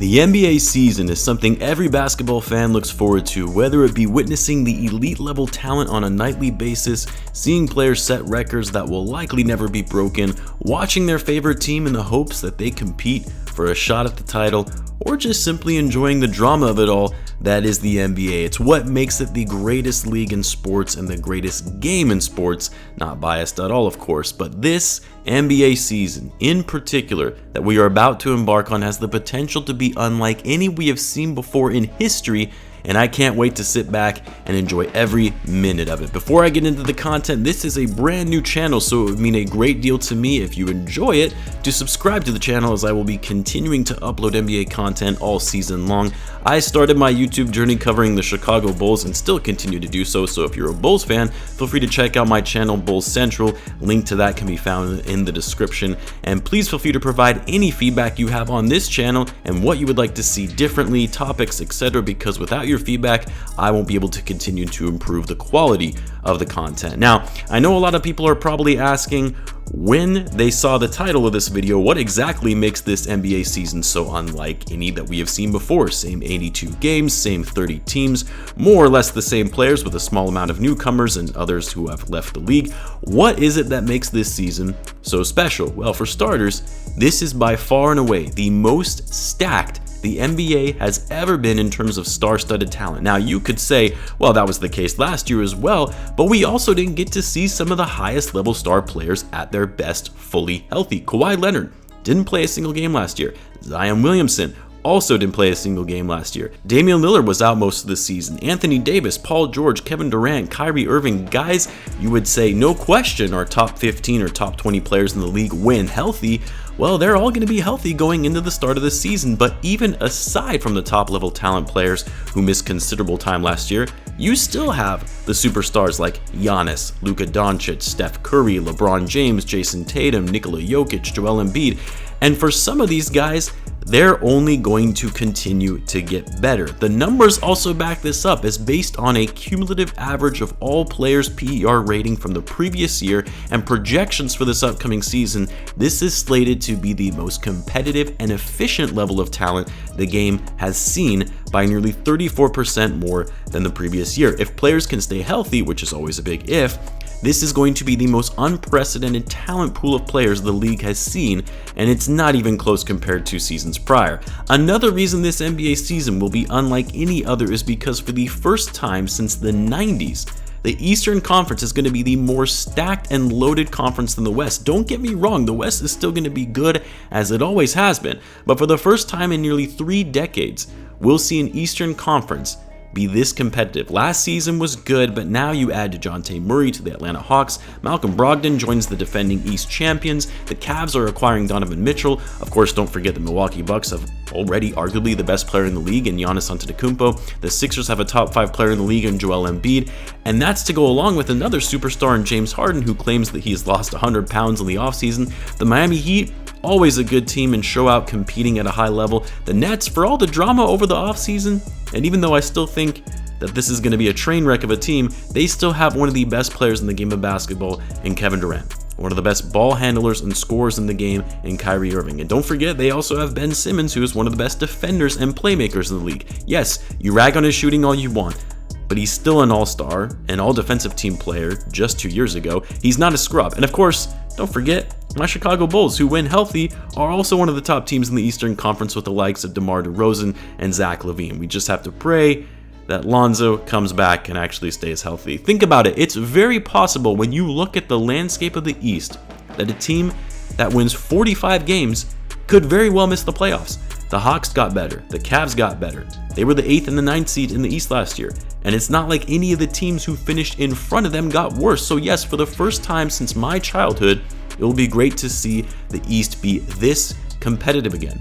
The NBA season is something every basketball fan looks forward to, whether it be witnessing the elite level talent on a nightly basis, seeing players set records that will likely never be broken, watching their favorite team in the hopes that they compete for a shot at the title, or just simply enjoying the drama of it all. That is the NBA. It's what makes it the greatest league in sports and the greatest game in sports. Not biased at all, of course, but this NBA season in particular that we are about to embark on has the potential to be unlike any we have seen before in history, and I can't wait to sit back and enjoy every minute of it. Before I get into the content, this is a brand new channel, so it would mean a great deal to me if you enjoy it to subscribe to the channel, as I will be continuing to upload NBA content all season long. I started my YouTube journey covering the Chicago Bulls and still continue to do so, so if you're a Bulls fan, feel free to check out my channel, Bulls Central. Link to that can be found in the description, and please feel free to provide any feedback you have on this channel and what you would like to see differently, topics, etc., because without your feedback, I won't be able to continue to improve the quality of the content. Now, I know a lot of people are probably asking, when they saw the title of this video, what exactly makes this NBA season so unlike any that we have seen before? Same 82 games, same 30 teams, more or less the same players with a small amount of newcomers and others who have left the league. What is it that makes this season so special? Well, for starters, this is by far and away the most stacked the NBA has ever been in terms of star-studded talent. Now, you could say, well, that was the case last year as well, but we also didn't get to see some of the highest level star players at their best fully healthy. Kawhi Leonard didn't play a single game last year. Zion Williamson also didn't play a single game last year. Damian Lillard was out most of the season. Anthony Davis, Paul George, Kevin Durant, Kyrie Irving, guys you would say no question are top 15 or top 20 players in the league when healthy. Well, they're all going to be healthy going into the start of the season, but even aside from the top level talent players who missed considerable time last year, you still have the superstars like Giannis, Luka Doncic, Steph Curry, LeBron James, Jason Tatum, Nikola Jokic, Joel Embiid, and for some of these guys, they're only going to continue to get better. The numbers also back this up, as based on a cumulative average of all players' PER rating from the previous year and projections for this upcoming season, this is slated to be the most competitive and efficient level of talent the game has seen by nearly 34% more than the previous year. If players can stay healthy, which is always a big if, this is going to be the most unprecedented talent pool of players the league has seen, and it's not even close compared to seasons prior. Another reason this NBA season will be unlike any other is because for the first time since the 90s, the Eastern Conference is going to be the more stacked and loaded conference than the West. Don't get me wrong, the West is still going to be good, as it always has been, but for the first time in nearly 3 decades, we'll see an Eastern Conference be this competitive. Last season was good, but now you add DeJounte Murray to the Atlanta Hawks. Malcolm Brogdon joins the defending East champions. The Cavs are acquiring Donovan Mitchell. Of course, don't forget the Milwaukee Bucks have already arguably the best player in the league in Giannis Antetokounmpo. The Sixers have a top 5 player in the league in Joel Embiid, and that's to go along with another superstar in James Harden, who claims that he's lost 100 pounds in the offseason. The Miami Heat, always a good team and show out competing at a high level. The Nets, for all the drama over the offseason, and even though I still think that this is going to be a train wreck of a team, they still have one of the best players in the game of basketball in Kevin Durant, one of the best ball handlers and scorers in the game in Kyrie Irving. And don't forget, they also have Ben Simmons, who is one of the best defenders and playmakers in the league. Yes, you rag on his shooting all you want, but he's still an all-star, an all-defensive team player just 2 years ago. He's not a scrub. And of course, don't forget, my Chicago Bulls, who when healthy, are also one of the top teams in the Eastern Conference with the likes of DeMar DeRozan and Zach LaVine. We just have to pray that Lonzo comes back and actually stays healthy. Think about it. It's very possible when you look at the landscape of the East that a team that wins 45 games could very well miss the playoffs. The Hawks got better. The Cavs got better. They were the 8th and the 9th seed in the East last year. And it's not like any of the teams who finished in front of them got worse. So yes, for the first time since my childhood, it will be great to see the East be this competitive again.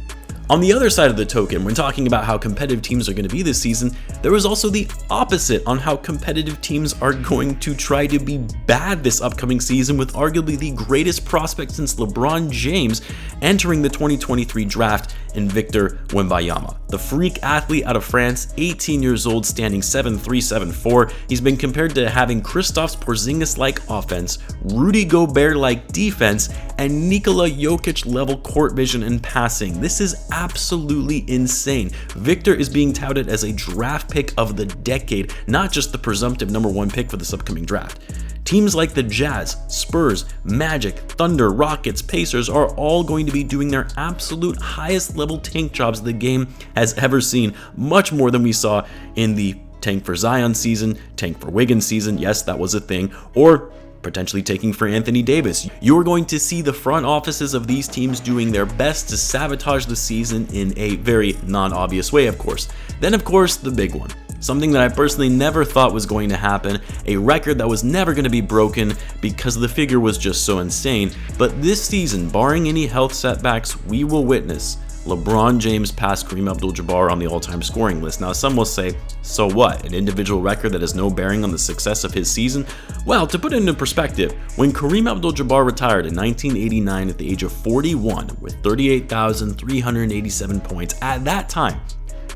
On the other side of the token, when talking about how competitive teams are going to be this season, there is also the opposite on how competitive teams are going to try to be bad this upcoming season, with arguably the greatest prospect since LeBron James entering the 2023 draft in Victor Wembanyama. The freak athlete out of France, 18 years old, standing 7'3", 7'4". He's been compared to having Kristaps Porzingis-like offense, Rudy Gobert-like defense, and Nikola Jokic-level court vision and passing. This is absolutely insane. Victor is being touted as a draft pick of the decade, not just the presumptive #1 pick for this upcoming draft. Teams like the Jazz, Spurs, Magic, Thunder, Rockets, Pacers are all going to be doing their absolute highest level tank jobs the game has ever seen, much more than we saw in the tank for Zion season, tank for Wiggins season, yes, that was a thing, or potentially taking for Anthony Davis. You're going to see the front offices of these teams doing their best to sabotage the season in a very non-obvious way, of course. Then, of course, the big one. Something that I personally never thought was going to happen, a record that was never going to be broken because the figure was just so insane. But this season, barring any health setbacks, we will witness LeBron James pass Kareem Abdul-Jabbar on the all-time scoring list. Now, some will say, so what? An individual record that has no bearing on the success of his season? Well, to put it into perspective, when Kareem Abdul-Jabbar retired in 1989 at the age of 41 with 38,387 points, at that time,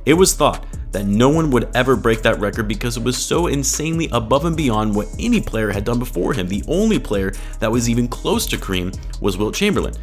it was thought that no one would ever break that record because it was so insanely above and beyond what any player had done before him. The only player that was even close to Kareem was Wilt Chamberlain.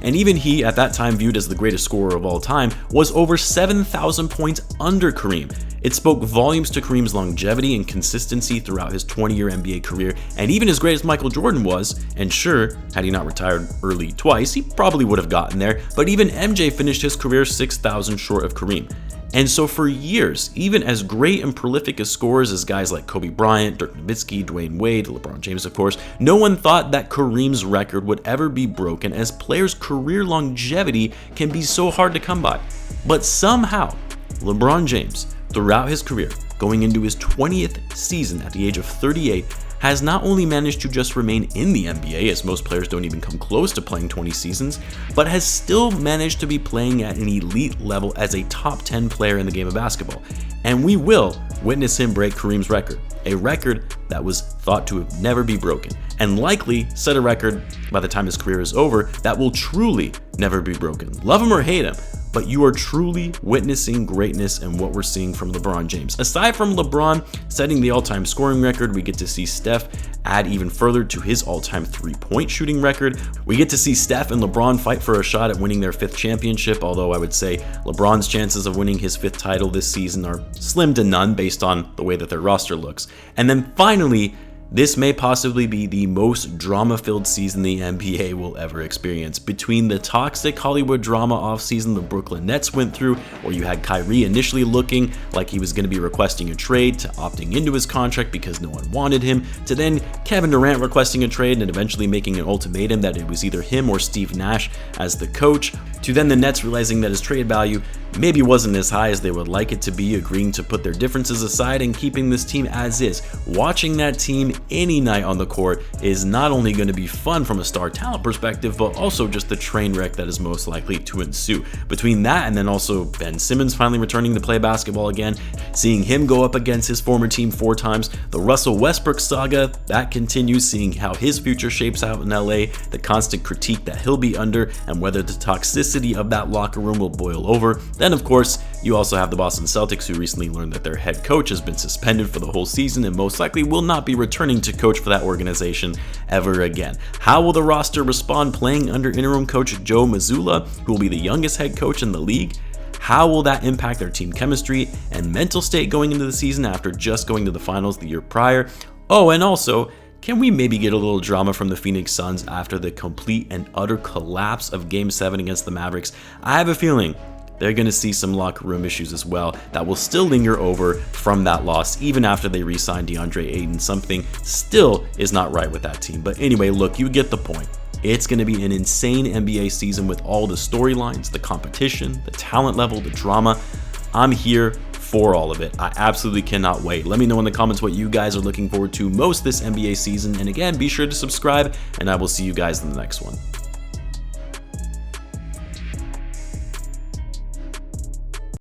And even he, at that time viewed as the greatest scorer of all time, was over 7,000 points under Kareem. It spoke volumes to Kareem's longevity and consistency throughout his 20-year NBA career, and even as great as Michael Jordan was, and sure, had he not retired early twice, he probably would have gotten there, but even MJ finished his career 6,000 short of Kareem. And so for years, even as great and prolific as scorers as guys like Kobe Bryant, Dirk Nowitzki, Dwayne Wade, LeBron James of course, no one thought that Kareem's record would ever be broken, as players' career longevity can be so hard to come by. But somehow, LeBron James, throughout his career, going into his 20th season at the age of 38, has not only managed to just remain in the NBA, as most players don't even come close to playing 20 seasons, but has still managed to be playing at an elite level as a top 10 player in the game of basketball. And we will witness him break Kareem's record, a record that was thought to never be broken, and likely set a record by the time his career is over that will truly never be broken. Love him or hate him, but you are truly witnessing greatness in what we're seeing from LeBron James. Aside from LeBron setting the all-time scoring record, we get to see Steph add even further to his all-time three-point shooting record. We get to see Steph and LeBron fight for a shot at winning their 5th championship, although I would say LeBron's chances of winning his 5th title this season are slim to none based on the way that their roster looks. And then finally, this may possibly be the most drama-filled season the NBA will ever experience. Between the toxic Hollywood drama offseason the Brooklyn Nets went through, where you had Kyrie initially looking like he was going to be requesting a trade, to opting into his contract because no one wanted him, to then Kevin Durant requesting a trade and eventually making an ultimatum that it was either him or Steve Nash as the coach, to then the Nets realizing that his trade value maybe wasn't as high as they would like it to be, agreeing to put their differences aside and keeping this team as is. Watching that team any night on the court is not only going to be fun from a star talent perspective, but also just the train wreck that is most likely to ensue. Between that and then also Ben Simmons finally returning to play basketball again, seeing him go up against his former team 4 times, the Russell Westbrook saga, that continues, seeing how his future shapes out in LA, the constant critique that he'll be under, and whether the toxicity of that locker room will boil over. Then, of course, you also have the Boston Celtics, who recently learned that their head coach has been suspended for the whole season and most likely will not be returning to coach for that organization ever again. How will the roster respond playing under interim coach Joe Mazzulla, who will be the youngest head coach in the league? How will that impact their team chemistry and mental state going into the season after just going to the finals the year prior? Oh, and also, can we maybe get a little drama from the Phoenix Suns after the complete and utter collapse of Game 7 against the Mavericks? I have a feeling they're going to see some locker room issues as well that will still linger over from that loss even after they re-signed DeAndre Ayton. Something still is not right with that team. But anyway, look, you get the point. It's going to be an insane NBA season with all the storylines, the competition, the talent level, the drama. I'm here for all of it. I absolutely cannot wait. Let me know in the comments what you guys are looking forward to most this NBA season. And again, be sure to subscribe, and I will see you guys in the next one.